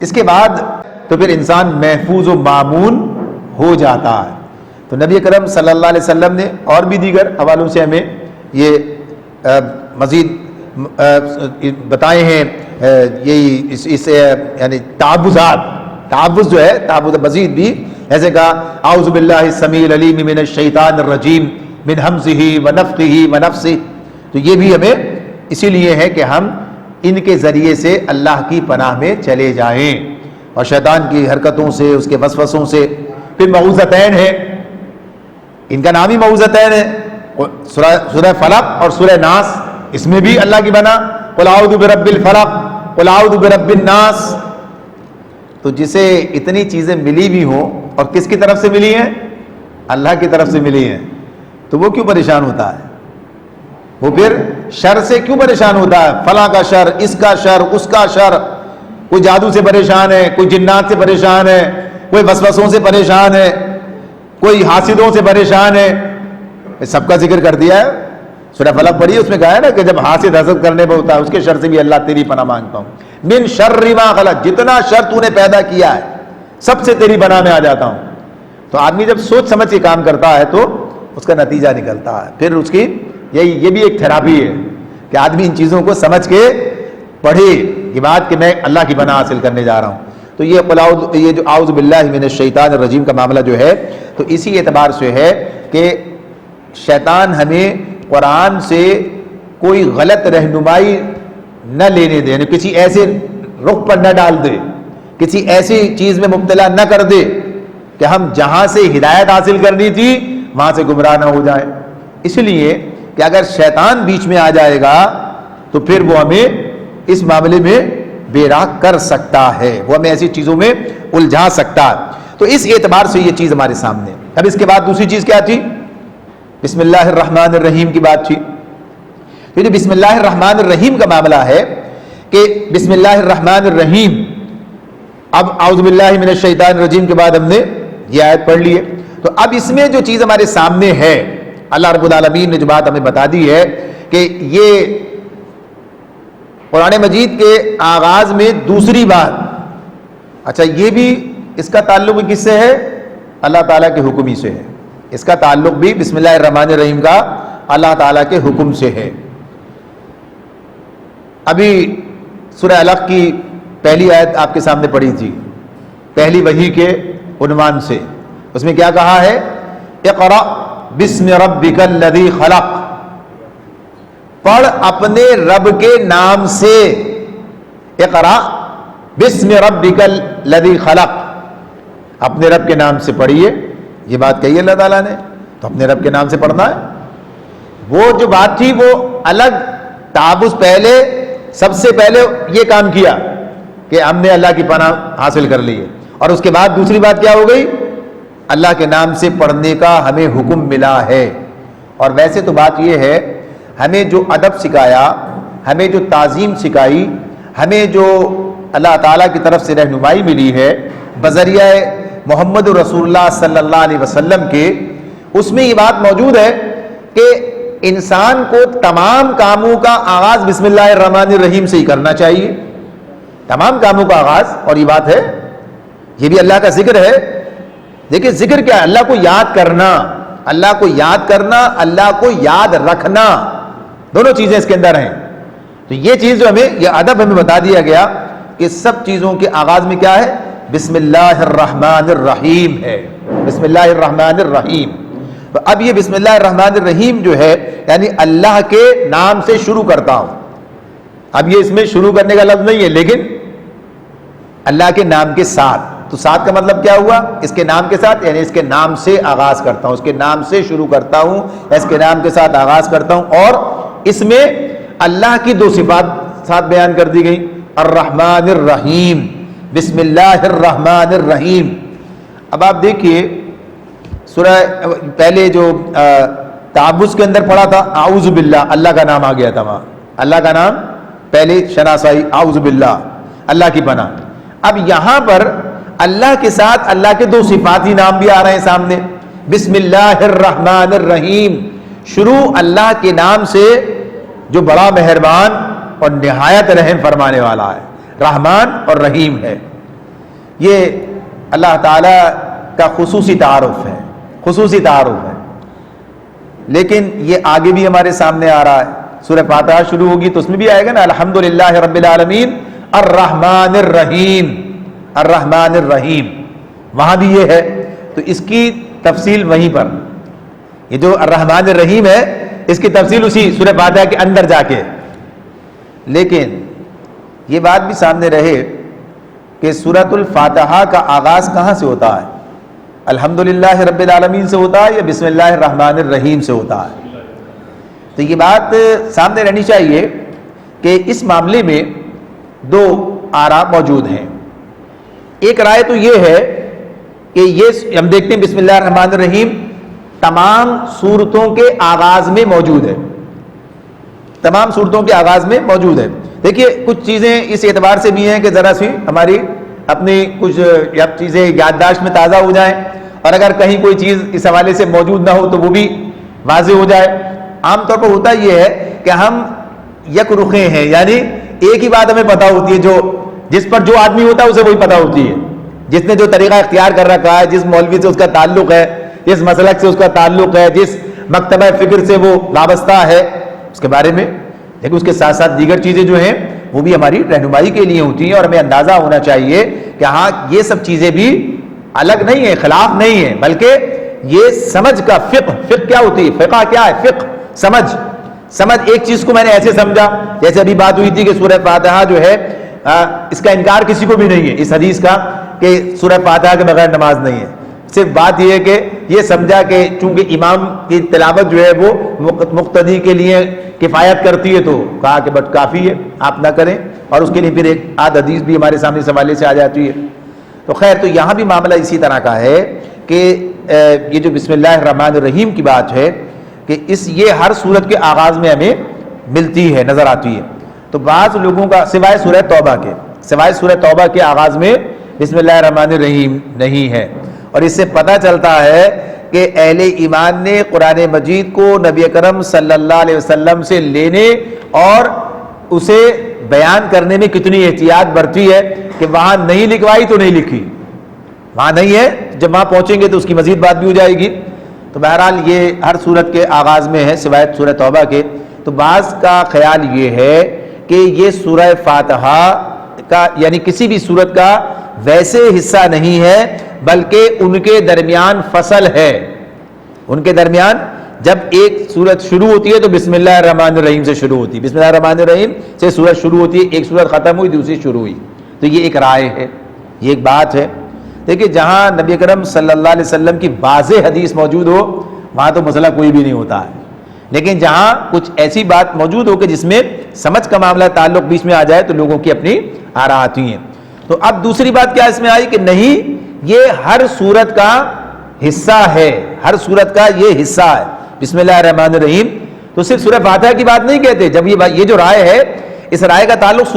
اس کے بعد تو پھر انسان محفوظ و مامون ہو جاتا ہے۔ تو نبی اکرم صلی اللہ علیہ وسلم نے اور بھی دیگر حوالوں سے ہمیں یہ مزید بتائے ہیں، یہی اس یعنی تعوذ جو ہے، تعوذ مزید بھی ایسے کہا اعوذ باللہ السمیع العلیم من الشیطان الرجیم من ہمزہ ونفخہ ونفثہ۔ تو یہ بھی ہمیں اسی لیے ہے کہ ہم ان کے ذریعے سے اللہ کی پناہ میں چلے جائیں اور شیطان کی حرکتوں سے، اس کے وسوسوں سے۔ پھر معوذتین ہے، ان کا نام ہی معوذتین ہے، سورہ فلق اور سورہ ناس، اس میں بھی اللہ کی بنا، قل اعوذ برب الفلق قل اعوذ برب الناس۔ تو جسے اتنی چیزیں ملی بھی ہوں اور کس کی طرف سے ملی ہیں؟ اللہ کی طرف سے ملی ہیں، تو وہ کیوں پریشان ہوتا ہے؟ وہ پھر شر سے کیوں پریشان ہوتا ہے؟ فلاں کا شر، اس کا شر، اس کا شر، کوئی جادو سے پریشان ہے، کوئی جنات سے پریشان ہے، کوئی وسوسوں سے پریشان ہے، کوئی حاسدوں سے پریشان ہے۔ سب کا ذکر کر دیا ہے، سورہ فلق پڑھی، اس میں کہا ہے نا کہ جب حاسد حسد کرنے پہ ہوتا ہے اس کے شر سے بھی اللہ تیری پناہ مانگتا ہوں۔ من شر ما خلق، جتنا شر تو نے پیدا کیا ہے سب سے تیری پناہ میں آ جاتا ہوں۔ تو آدمی جب سوچ سمجھ کے کام کرتا ہے تو اس کا نتیجہ نکلتا ہے، پھر اس کی یہ بھی ایک تھراپی ہے کہ آدمی ان چیزوں کو سمجھ کے پڑھے یہ بات کہ میں اللہ کی پناہ حاصل کرنے جا رہا ہوں۔ تو یہ جو اعوذ باللہ من الشیطان الرجیم کا معاملہ جو ہے تو اسی اعتبار سے ہے کہ شیطان ہمیں قرآن سے کوئی غلط رہنمائی نہ لینے دے، یعنی کسی ایسے رخ پر نہ ڈال دے، کسی ایسی چیز میں مبتلا نہ کر دے کہ ہم جہاں سے ہدایت حاصل کرنی تھی وہاں سے گمراہ نہ ہو جائیں۔ اس لیے کہ اگر شیطان بیچ میں آ جائے گا تو پھر وہ ہمیں اس معاملے میں بے راہ کر سکتا ہے، وہ ہمیں ایسی چیزوں میں الجھا سکتا ہے۔ تو اس اعتبار سے یہ چیز ہمارے سامنے۔ اب اس کے بعد دوسری چیز کیا تھی؟ بسم اللہ الرحمن الرحیم کی بات تھی۔ تو یہ بسم اللہ الرحمن الرحیم کا معاملہ ہے کہ بسم اللہ الرحمن الرحیم، اب اعوذ باللہ من الشیطان الرجیم کے بعد ہم نے یہ آیت پڑھ لی ہے، تو اب اس میں جو چیز ہمارے سامنے ہے، اللہ رب العالمین نے جو بات ہمیں بتا دی ہے کہ یہ قرآن مجید کے آغاز میں دوسری بات، اچھا یہ بھی اس کا تعلق بھی کس سے ہے؟ اللہ تعالیٰ کے حکم ہی سے ہے، اس کا تعلق بھی بسم اللہ الرحمن الرحیم کا اللہ تعالیٰ کے حکم سے ہے۔ ابھی سورہ علق کی پہلی آیت آپ کے سامنے پڑھی تھی، پہلی وحی کے عنوان سے، اس میں کیا کہا ہے؟ اقرأ بسم ربک الذی خلق، پڑھ اپنے رب کے نام سے، اقرأ بسم ربک الذی خلق، اپنے رب کے نام سے پڑھیے۔ یہ بات کہی اللہ تعالیٰ نے، تو اپنے رب کے نام سے پڑھنا ہے۔ وہ جو بات تھی وہ الگ، تعوذ پہلے، سب سے پہلے یہ کام کیا کہ ہم نے اللہ کی پناہ حاصل کر لی ہے، اور اس کے بعد دوسری بات کیا ہو گئی؟ اللہ کے نام سے پڑھنے کا ہمیں حکم ملا ہے۔ اور ویسے تو بات یہ ہے، ہمیں جو ادب سکھایا، ہمیں جو تعظیم سکھائی، ہمیں جو اللہ تعالیٰ کی طرف سے رہنمائی ملی ہے بذریعہ محمد رسول اللہ صلی اللہ علیہ وسلم کے، اس میں یہ بات موجود ہے کہ انسان کو تمام کاموں کا آغاز بسم اللہ الرحمن الرحیم سے ہی کرنا چاہیے، تمام کاموں کا آغاز۔ اور یہ بات ہے، یہ بھی اللہ کا ذکر ہے۔ دیکھیں ذکر کیا ہے؟ اللہ کو یاد کرنا، اللہ کو یاد کرنا، اللہ کو یاد رکھنا، دونوں چیزیں اس کے اندر ہیں۔ تو یہ چیز جو ہمیں، یہ ادب ہمیں بتا دیا گیا کہ سب چیزوں کے آغاز میں کیا ہے؟ بسم اللہ الرحمن الرحیم ہے، بسم اللہ الرحمن الرحیم۔ تو اب یہ بسم اللہ الرحمن الرحیم جو ہے یعنی اللہ کے نام سے شروع کرتا ہوں۔ اب یہ اس میں شروع کرنے کا لفظ نہیں ہے، لیکن اللہ کے نام کے ساتھ۔ تو ساتھ کا مطلب کیا ہوا؟ اس کے نام کے ساتھ، یعنی اس کے نام سے آغاز کرتا ہوں، اس کے نام سے شروع کرتا ہوں، اس کے نام کے ساتھ آغاز کرتا ہوں۔ اور اس میں اللہ کی دو صفات ساتھ بیان کر دی گئی، الرحمن الرحیم، بسم اللہ الرحمن الرحیم۔ اب آپ دیکھیے سورہ پہلے جو تعوذ کے اندر پڑھا تھا اعوذ باللہ، اللہ کا نام آ گیا تھا وہاں، اللہ کا نام پہلے شناسائی، اعوذ باللہ، اللہ کی پناہ۔ اب یہاں پر اللہ کے ساتھ اللہ کے دو صفاتی نام بھی آ رہے ہیں سامنے، بسم اللہ الرحمن الرحیم، شروع اللہ کے نام سے جو بڑا مہربان اور نہایت رحم فرمانے والا ہے، رحمان اور رحیم ہے۔ یہ اللہ تعالیٰ کا خصوصی تعارف ہے، خصوصی تعارف ہے، لیکن یہ آگے بھی ہمارے سامنے آ رہا ہے. سورہ فاتحہ شروع ہوگی تو اس میں بھی آئے گا نا الحمدللہ رب العالمین الرحمن الرحیم، الرحمن الرحیم، وہاں بھی یہ ہے. تو اس کی تفصیل وہیں پر، یہ جو الرحمن الرحیم ہے اس کی تفصیل اسی سورہ فاتحہ کے اندر جا کے. لیکن یہ بات بھی سامنے رہے کہ سورۃ الفاتحہ کا آغاز کہاں سے ہوتا ہے؟ الحمدللہ رب العالمین سے ہوتا ہے یا بسم اللہ الرحمن الرحیم سے ہوتا ہے؟ تو یہ بات سامنے رہنی چاہیے کہ اس معاملے میں دو آراء موجود ہیں. ایک رائے تو یہ ہے کہ یہ ہم دیکھتے ہیں بسم اللہ الرحمن الرحیم تمام صورتوں کے آغاز میں موجود ہے، تمام صورتوں کے آغاز میں موجود ہے. دیکھیے کچھ چیزیں اس اعتبار سے بھی ہیں کہ ذرا سی ہماری اپنی کچھ چیزیں یادداشت میں تازہ ہو جائیں، اور اگر کہیں کوئی چیز اس حوالے سے موجود نہ ہو تو وہ بھی واضح ہو جائے. عام طور پر ہوتا یہ ہے کہ ہم یک رخے ہیں، یعنی ایک ہی بات ہمیں پتہ ہوتی ہے، جس پر جو آدمی ہوتا ہے اسے وہی پتہ ہوتی ہے، جس نے جو طریقہ اختیار کر رکھا ہے، جس مولوی سے اس کا تعلق ہے، جس مسلک سے اس کا تعلق ہے، جس مکتبہ فکر سے وہ وابستہ ہے، اس کے بارے میں. لیکن اس کے ساتھ ساتھ دیگر چیزیں جو ہیں وہ بھی ہماری رہنمائی کے لیے ہوتی ہیں، اور ہمیں اندازہ ہونا چاہیے کہ ہاں یہ سب چیزیں بھی الگ نہیں ہیں، خلاف نہیں ہیں، بلکہ یہ سمجھ کا فقہ کیا ہوتی ہے؟ فقہ کیا ہے؟ فقہ سمجھ. ایک چیز کو میں نے ایسے سمجھا، جیسے ابھی بات ہوئی تھی کہ سورہ فاتحہ جو ہے اس کا انکار کسی کو بھی نہیں ہے اس حدیث کا کہ سورہ فاتحہ کے بغیر نماز نہیں ہے. صرف بات یہ ہے کہ یہ سمجھا کہ چونکہ امام کی تلاوت جو ہے وہ مقتدی کے لیے کفایت کرتی ہے، تو کہا کہ بٹ کافی ہے، آپ نہ کریں، اور اس کے لیے پھر ایک آدھ حدیث بھی ہمارے سامنے اس حوالے سے آ جاتی ہے. تو خیر، تو یہاں بھی معاملہ اسی طرح کا ہے کہ یہ جو بسم اللہ الرحمن الرحیم کی بات ہے کہ یہ ہر صورت کے آغاز میں ہمیں ملتی ہے، نظر آتی ہے. تو بعض لوگوں کا سوائے سورہ توبہ کے آغاز میں بسم اللہ الرحمن الرحیم نہیں ہے. اور اس سے پتہ چلتا ہے کہ اہل ایمان نے قرآن مجید کو نبی اکرم صلی اللہ علیہ وسلم سے لینے اور اسے بیان کرنے میں کتنی احتیاط برتی ہے کہ وہاں نہیں لکھوائی تو نہیں لکھی، وہاں نہیں ہے، جب وہاں پہنچیں گے تو اس کی مزید بات بھی ہو جائے گی. تو بہرحال یہ ہر صورت کے آغاز میں ہے سوائے سورہ توبہ کے. تو بعض کا خیال یہ ہے کہ یہ سورہ فاتحہ کا یعنی کسی بھی صورت کا ویسے حصہ نہیں ہے، بلکہ ان کے درمیان فصل ہے. ان کے درمیان جب ایک صورت شروع ہوتی ہے تو بسم اللہ الرحمن الرحیم سے شروع ہوتی ہے، بسم اللہ الرحمن الرحیم سے صورت شروع ہوتی ہے، ایک صورت ختم ہوئی دوسری شروع ہوئی. تو یہ ایک رائے ہے، یہ ایک بات ہے. دیکھیے جہاں نبی اکرم صلی اللہ علیہ وسلم کی واضح حدیث موجود ہو وہاں تو مسئلہ کوئی بھی نہیں ہوتا ہے، لیکن جہاں کچھ ایسی بات موجود ہو کہ جس میں سمجھ کا معاملہ تعلق بیچ میں آ جائے تو لوگوں کی اپنی آراء آتی ہیں. تو اب دوسری بات کیا اس میں آئی کہ نہیں، یہ ہر صورت کا حصہ ہے، ہر صورت کا یہ حصہ ہے بسم اللہ الرحمن الرحیم. تو صرف سورہ فاتحہ کی بات نہیں کہتے. جب یہ جو رائے ہے، اس رائے کا تعلق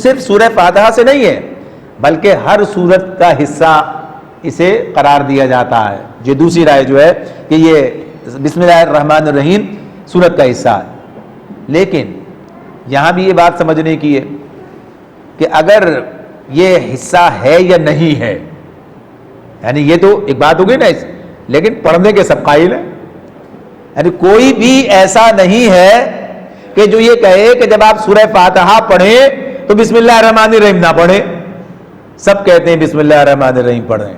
صرف سورہ فاتحہ سے نہیں ہے، بلکہ ہر صورت کا حصہ اسے قرار دیا جاتا ہے. یہ دوسری رائے جو ہے کہ یہ بسم اللہ الرحمن الرحیم صورت کا حصہ ہے. لیکن یہاں بھی یہ بات سمجھنے کی ہے کہ اگر یہ حصہ ہے یا نہیں ہے، یعنی یہ تو ایک بات ہوگی نا، لیکن پڑھنے کے سب قائل ہیں. یعنی کوئی بھی ایسا نہیں ہے کہ جو یہ کہے کہ جب آپ سورہ فاتحہ پڑھیں تو بسم اللہ الرحمن الرحیم نہ پڑھیں. سب کہتے ہیں بسم اللہ الرحمن الرحیم پڑھیں.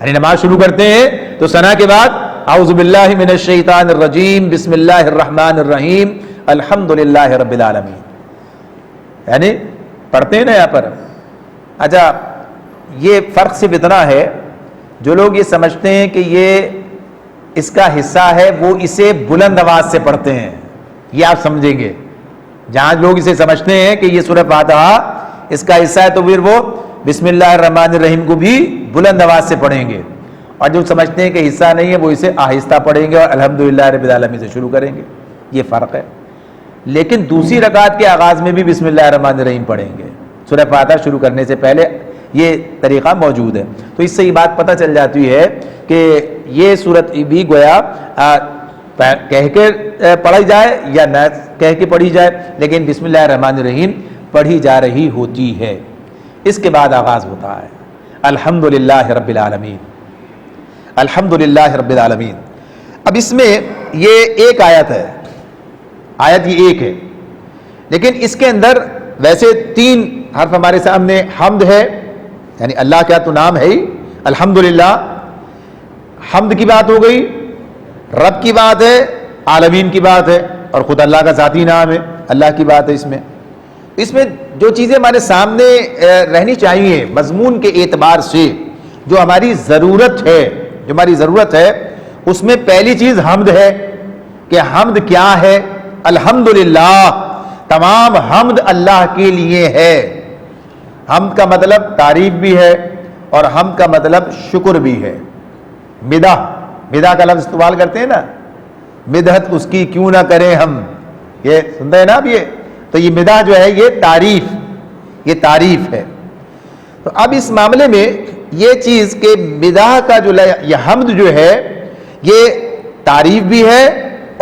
یعنی نماز شروع کرتے ہیں تو ثنا کے بعد اعوذ باللہ من الشیطان الرجیم بسم اللہ الرحمن الرحیم الحمدللہ رب العالمین، یعنی پڑھتے ہیں نا یہاں پر. اچھا، یہ فرق صرف اتنا ہے، جو لوگ یہ سمجھتے ہیں کہ یہ اس کا حصہ ہے وہ اسے بلند آواز سے پڑھتے ہیں. یہ آپ سمجھیں گے، جہاں لوگ اسے سمجھتے ہیں کہ یہ سورہ فاتحہ اس کا حصہ ہے تو پھر وہ بسم اللہ الرحمن الرحیم کو بھی بلند آواز سے پڑھیں گے، اور جو سمجھتے ہیں کہ حصہ نہیں ہے وہ اسے آہستہ پڑھیں گے اور الحمدللہ رب العالمین سے شروع کریں گے. یہ فرق ہے. لیکن دوسری رکعت کے آغاز میں بھی بسم اللہ الرحمن الرحیم پڑھیں گے، سورہ فاتحہ شروع کرنے سے پہلے. یہ طریقہ موجود ہے. تو اس سے یہ بات پتہ چل جاتی ہے کہ یہ صورت بھی گویا کہہ کے پڑھی جائے یا نہ کہہ کے پڑھی جائے، لیکن بسم اللہ الرحمن الرحیم پڑھی جا رہی ہوتی ہے. اس کے بعد آغاز ہوتا ہے. الحمدللہ رب العالمین، الحمدللہ رب العالمین۔ اب اس میں یہ ایک آیت ہے، آیت یہ ایک ہے، لیکن اس کے اندر ویسے 3 حرف ہمارے سامنے حمد ہے، یعنی اللہ کا تو نام ہے ہی الحمدللہ، حمد کی بات ہو گئی، رب کی بات ہے، عالمین کی بات ہے، اور خود اللہ کا ذاتی نام ہے، اللہ کی بات ہے۔ اس میں جو چیزیں ہمارے سامنے رہنی چاہیے مضمون کے اعتبار سے، جو ہماری ضرورت ہے، اس میں پہلی چیز حمد ہے کہ حمد کیا ہے؟ الحمدللہ، تمام حمد اللہ کے لیے ہے۔ حمد کا مطلب تعریف بھی ہے اور حمد کا مطلب شکر بھی ہے۔ مدح کا لفظ استعمال کرتے ہیں نا، مدحت اس کی کیوں نہ کریں ہم، یہ سنتے ہیں نا اب یہ، تو یہ مدح جو ہے یہ تعریف ہے۔ تو اب اس معاملے میں یہ چیز کہ مدح کا جو یہ حمد جو ہے یہ تعریف بھی ہے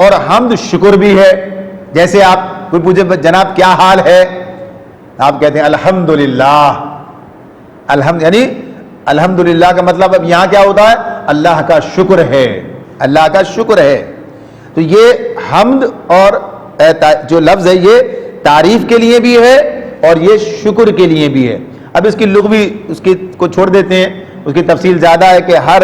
اور حمد شکر بھی ہے۔ جیسے آپ کوئی پوچھے جناب کیا حال ہے، آپ کہتے ہیں الحمدللہ، یعنی الحمدللہ کا مطلب اب یہاں کیا ہوتا ہے؟ اللہ کا شکر ہے، اللہ کا شکر ہے۔ تو یہ حمد اور جو لفظ ہے یہ تعریف کے لیے بھی ہے اور یہ شکر کے لیے بھی ہے۔ اب اس کی لغوی اس کی کو چھوڑ دیتے ہیں، اس کی تفصیل زیادہ ہے کہ ہر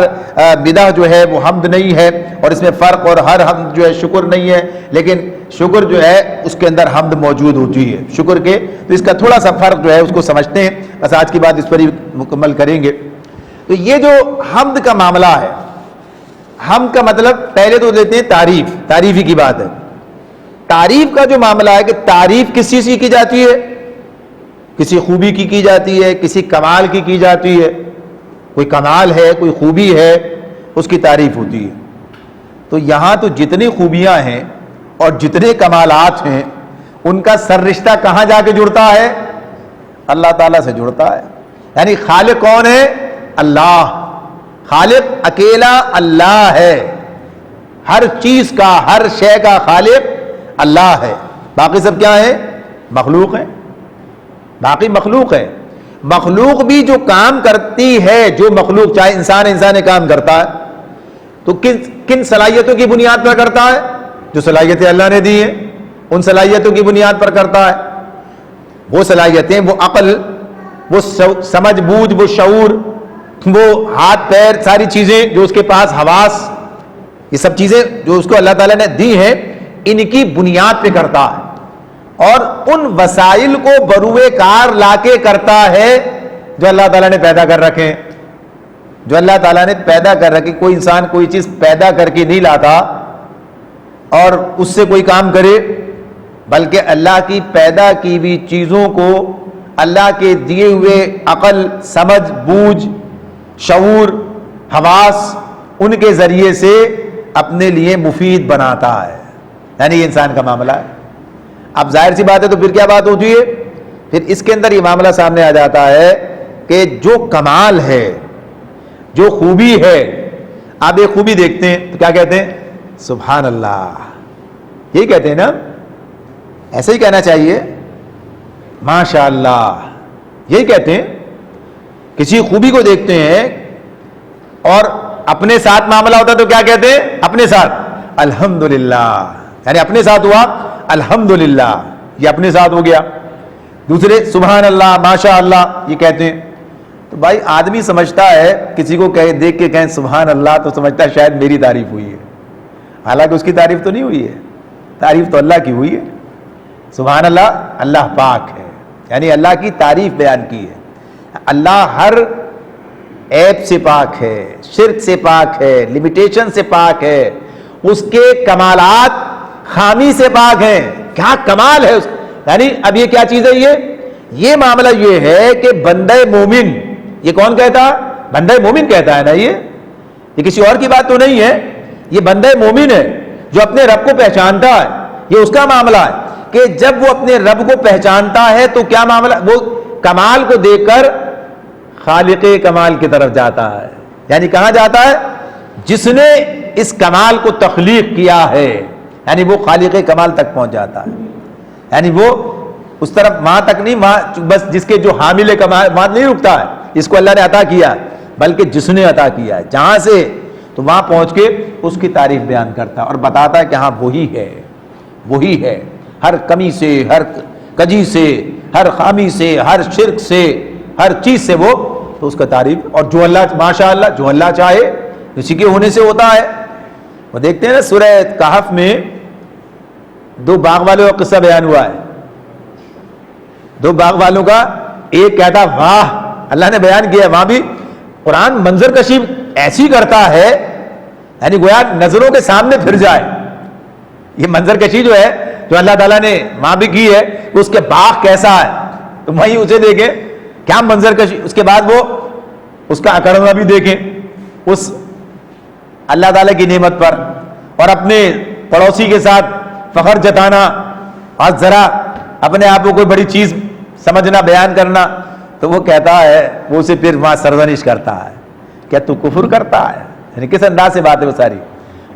بدعہ جو ہے وہ حمد نہیں ہے، اور اس میں فرق، اور ہر حمد جو ہے شکر نہیں ہے، لیکن شکر جو ہے اس کے اندر حمد موجود ہوتی ہے شکر کے۔ تو اس کا تھوڑا سا فرق جو ہے اس کو سمجھتے ہیں، بس آج کی بات اس پر ہی مکمل کریں گے۔ تو یہ جو حمد کا معاملہ ہے، حمد کا مطلب پہلے تو لیتے ہیں تعریف ہی کی بات ہے۔ تعریف کا جو معاملہ ہے کہ تعریف کس چیز کی جاتی ہے؟ کسی خوبی کی جاتی ہے، کسی کمال کی جاتی ہے، کوئی کمال ہے، کوئی خوبی ہے، اس کی تعریف ہوتی ہے۔ تو یہاں تو جتنی خوبیاں ہیں اور جتنے کمالات ہیں ان کا سر رشتہ کہاں جا کے جڑتا ہے؟ اللہ تعالیٰ سے جڑتا ہے۔ یعنی خالق کون ہے؟ اللہ، خالق اکیلا اللہ ہے، ہر چیز کا، ہر شے کا خالق اللہ ہے، باقی سب کیا ہے؟ مخلوق ہے، باقی مخلوق ہے۔ مخلوق بھی جو کام کرتی ہے، جو مخلوق چاہے انسان کام کرتا ہے تو کن صلاحیتوں کی بنیاد پر کرتا ہے؟ جو صلاحیتیں اللہ نے دی ہیں ان صلاحیتوں کی بنیاد پر کرتا ہے۔ وہ صلاحیتیں، وہ عقل، وہ سمجھ بوجھ، وہ شعور، وہ ہاتھ پیر، ساری چیزیں جو اس کے پاس، حواس، یہ سب چیزیں جو اس کو اللہ تعالیٰ نے دی ہیں، ان کی بنیاد پہ کرتا ہے، اور ان وسائل کو بروئے کار لا کے کرتا ہے جو اللہ تعالیٰ نے پیدا کر رکھے ہیں۔ جو اللہ تعالیٰ نے پیدا کر رکھی، کوئی انسان کوئی چیز پیدا کر کے نہیں لاتا اور اس سے کوئی کام کرے، بلکہ اللہ کی پیدا کی ہوئی چیزوں کو اللہ کے دیے ہوئے عقل، سمجھ بوجھ، شعور، حواس، ان کے ذریعے سے اپنے لیے مفید بناتا ہے۔ یعنی یہ انسان کا معاملہ ہے۔ اب ظاہر سی بات ہے تو پھر کیا بات ہوتی ہے؟ پھر اس کے اندر یہ معاملہ سامنے آ جاتا ہے کہ جو کمال ہے، جو خوبی ہے، آپ ایک خوبی دیکھتے ہیں تو کیا کہتے ہیں؟ سبحان اللہ، یہی کہتے ہیں نا؟ ایسے ہی کہنا چاہیے، ماشاء اللہ، یہی کہتے ہیں۔ کسی خوبی کو دیکھتے ہیں اور اپنے ساتھ معاملہ ہوتا تو کیا کہتے ہیں؟ اپنے ساتھ الحمدللہ، یعنی اپنے ساتھ ہوا الحمدللہ، یہ اپنے ساتھ ہو گیا۔ دوسرے سبحان اللہ، ماشاء اللہ، یہ کہتے ہیں۔ تو بھائی آدمی سمجھتا ہے، کسی کو دیکھ کے کہیں سبحان اللہ تو سمجھتا ہے شاید میری تعریف ہوئی ہے، حالانکہ اس کی تعریف تو نہیں ہوئی ہے، تعریف تو اللہ کی ہوئی ہے۔ سبحان اللہ، اللہ پاک ہے، یعنی اللہ کی تعریف بیان کی ہے۔ اللہ ہر عیب سے پاک ہے، شرک سے پاک ہے، لمیٹیشن سے پاک ہے، اس کے کمالات خامی سے پاک ہیں۔ کیا کمال ہے اس، یعنی اب یہ کیا چیز ہے؟ یہ معاملہ یہ ہے کہ بندہ مومن، یہ کون کہتا؟ بندہ مومن کہتا ہے نا، یہ کسی اور کی بات تو نہیں ہے، یہ بندہ مومن ہے جو اپنے رب کو پہچانتا ہے۔ یہ اس کا معاملہ ہے کہ جب وہ اپنے رب کو پہچانتا ہے تو کیا معاملہ، وہ کمال کو دیکھ کر خالق کمال کی طرف جاتا ہے۔ یعنی کہاں جاتا ہے؟ جس نے اس کمال کو تخلیق کیا ہے، یعنی وہ خالق کمال تک پہنچ جاتا ہے۔ یعنی وہ اس طرف وہاں تک نہیں، وہاں بس جس کے جو حامل کمال وہاں نہیں رکتا ہے، اس کو اللہ نے عطا کیا، بلکہ جس نے عطا کیا ہے جہاں سے، تو وہاں پہنچ کے اس کی تعریف بیان کرتا اور بتاتا ہے کہ ہاں وہی ہے، وہی ہے، ہر کمی سے، ہر کجی سے، ہر خامی سے، ہر شرک سے، ہر چیز سے وہ، تو اس کا تعریف، اور جو اللہ ماشاء اللہ جو اللہ چاہے اسی کے ہونے سے ہوتا ہے۔ وہ دیکھتے ہیں نا سورہ کہف میں دو باغ والوں کا قصہ بیان ہوا ہے، دو باغ والوں کا، ایک کہتا واہ، اللہ نے بیان کیا ہے وہاں بھی قرآن منظر کشی ایسی کرتا ہے، یعنی گویا نظروں کے سامنے پھر جائے۔ یہ منظر کشی جو ہے جو اللہ تعالیٰ نے وہاں بھی کی ہے، اس کے باغ کیسا ہے تو وہیں اسے دیکھیں، کیا منظر کشی، اس کے بعد وہ اس کا اکڑنا بھی دیکھیں اس اللہ تعالیٰ کی نعمت پر، اور اپنے پڑوسی کے ساتھ فخر جتانا، اور ذرا اپنے آپ کو کوئی بڑی چیز سمجھنا، بیان کرنا، تو وہ کہتا ہے، وہ اسے پھر وہاں سرزنش کرتا ہے، کیا تو کفر کرتا ہے، یعنی کس انداز سے بات ہے وہ ساری،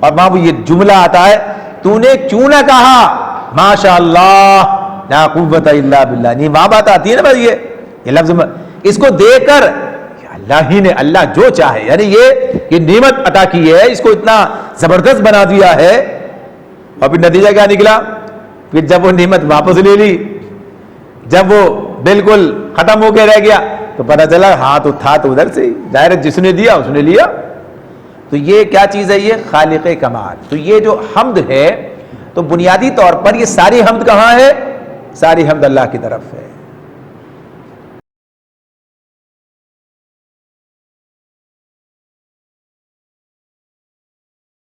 اور وہاں وہ یہ جملہ آتا ہے، تو نے کیوں نہ کہا ماشاء اللہ لا قوت الا باللہ، نہیں وہاں بات آتی ہے نا بھائی، یہ لفظ اس کو دیکھ کر اللہ ہی نے، اللہ جو چاہے، یعنی یہ نعمت عطا کی ہے، اس کو اتنا زبردست بنا دیا ہے، اور پھر نتیجہ کیا نکلا، پھر جب وہ نعمت واپس لے لی، جب وہ بالکل ختم ہو کے رہ گیا، تو پتہ چلا ہاں تو تھا تو ادھر سے ہی، ظاہر جس نے دیا اس نے لیا۔ تو یہ کیا چیز ہے، یہ خالق کمال۔ تو یہ جو حمد ہے، تو بنیادی طور پر یہ ساری حمد کہاں ہے، ساری حمد اللہ کی طرف ہے۔